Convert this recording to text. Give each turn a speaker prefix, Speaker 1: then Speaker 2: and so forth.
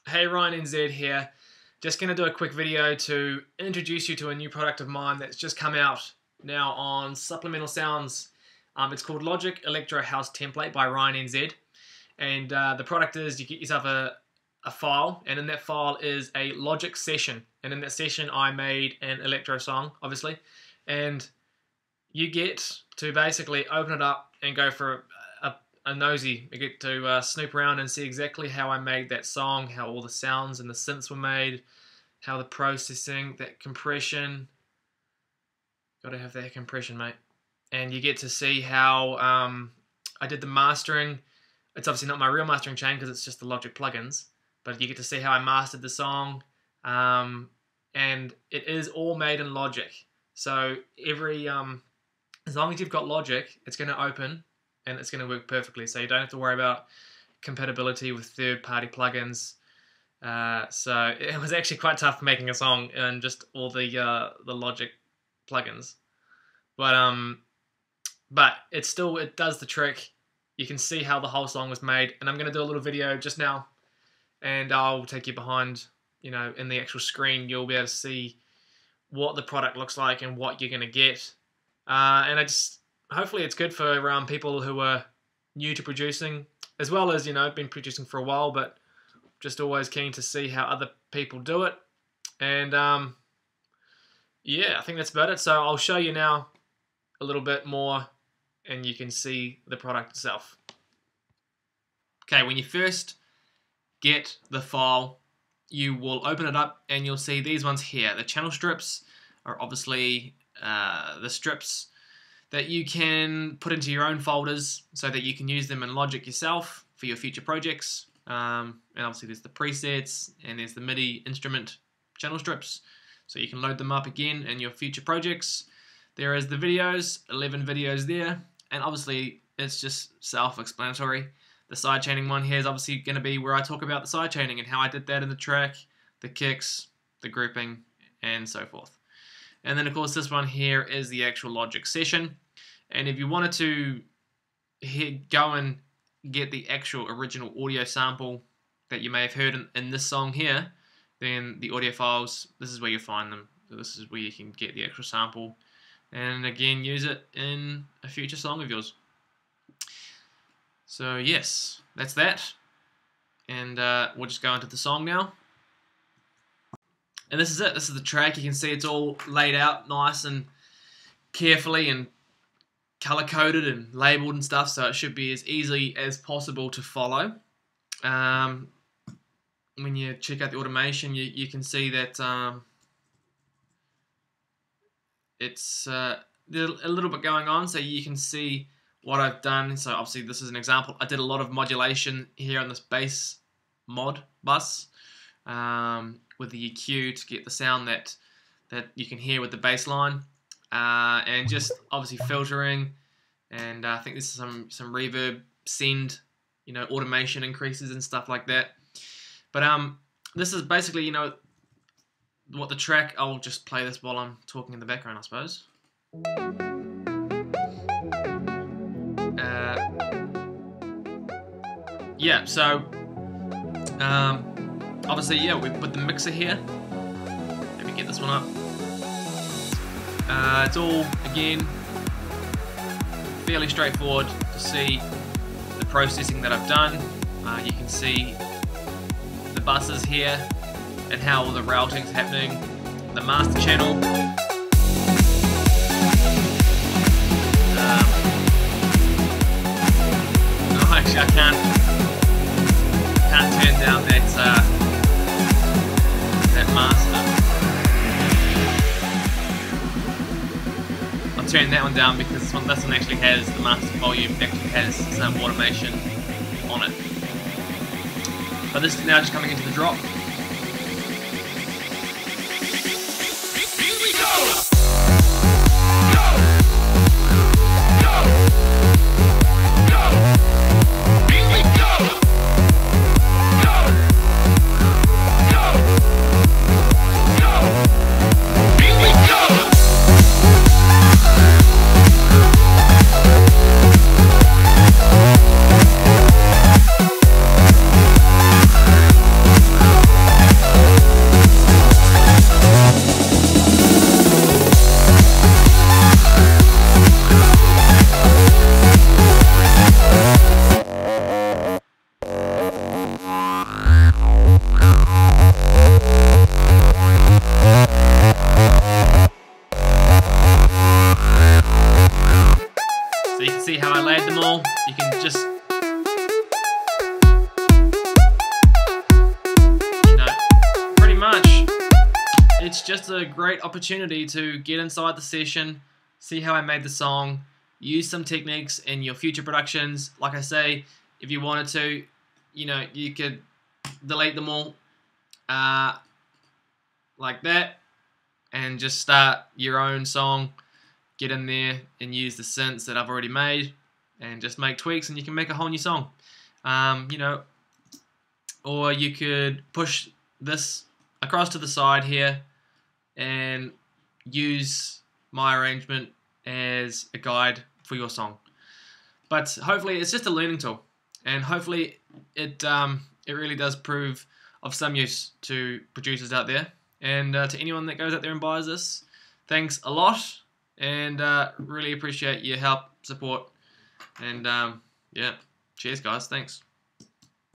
Speaker 1: Hey, Ryan Enzed here. Just going to do a quick video to introduce you to a new product of mine that's just come out now on Supplemental Sounds. It's called Logic Electro House Template by Ryan Enzed. And the product is you get yourself a file, and in that file is a Logic session. And in that session I made an electro song, obviously. And you get to basically open it up and go for a nosy. You get to snoop around and see exactly how I made that song, how all the sounds and the synths were made, how the processing, that compression. Gotta have that compression, mate. And you get to see how I did the mastering. It's obviously not my real mastering chain because it's just the Logic plugins, but you get to see how I mastered the song. And it is all made in Logic. So every as long as you've got Logic, it's going to open and it's going to work perfectly. So you don't have to worry about compatibility with third-party plugins. So it was actually quite tough making a song and just all the Logic plugins. But it does the trick. You can see how the whole song was made, and I'm going to do a little video just now, and I'll take you behind, you know, in the actual screen. You'll be able to see what the product looks like and what you're going to get. And hopefully it's good for people who are new to producing, as well as, you know, been producing for a while, but just always keen to see how other people do it. And yeah, I think that's about it. So I'll show you now a little bit more, and you can see the product itself. Okay, when you first get the file, you will open it up and you'll see these ones here. The channel strips are obviously the strips that you can put into your own folders so that you can use them in Logic yourself for your future projects. And obviously there's the presets and there's the MIDI instrument channel strips, so you can load them up again in your future projects. There is the videos, 11 videos there, and obviously it's just self-explanatory. The sidechaining one here is obviously going to be where I talk about the sidechaining and how I did that in the track, the kicks, the grouping, and so forth. And then of course this one here is the actual Logic session. And if you wanted to go and get the actual original audio sample that you may have heard in this song here, then the audio files, this is where you find them. So this is where you can get the actual sample and again use it in a future song of yours. So yes, that's that. And we'll just go into the song now. And this is it. This is the track. You can see it's all laid out nice and carefully and color-coded and labeled and stuff, so it should be as easy as possible to follow. When you check out the automation, you can see that it's a little bit going on, so you can see what I've done. So obviously this is an example. I did a lot of modulation here on this bass mod bus. With the EQ to get the sound that you can hear with the bass line, and just obviously filtering, and I think this is some reverb, send, you know, automation increases and stuff like that. But this is basically, you know, what the track. I'll just play this while I'm talking in the background, I suppose. Yeah, so obviously, yeah, we put the mixer here. Let me get this one up. It's all, again, fairly straightforward to see the processing that I've done. You can see the buses here and how all the routing's happening. The master channel. No, actually, I can't turn down that master. I'll turn that one down because this one actually has the master volume, actually has some automation on it. But this is now just coming into the drop. Here we go! it's just a great opportunity to get inside the session, see how I made the song, use some techniques in your future productions. Like I say, if you wanted to, you could delete them all like that and just start your own song, get in there and use the synths that I've already made and just make tweaks and you can make a whole new song. Or you could push this across to the side here and use my arrangement as a guide for your song. But hopefully it's just a learning tool, and hopefully it really does prove of some use to producers out there. And to anyone that goes out there and buys this, thanks a lot, and really appreciate your help, support, and yeah, cheers guys, thanks.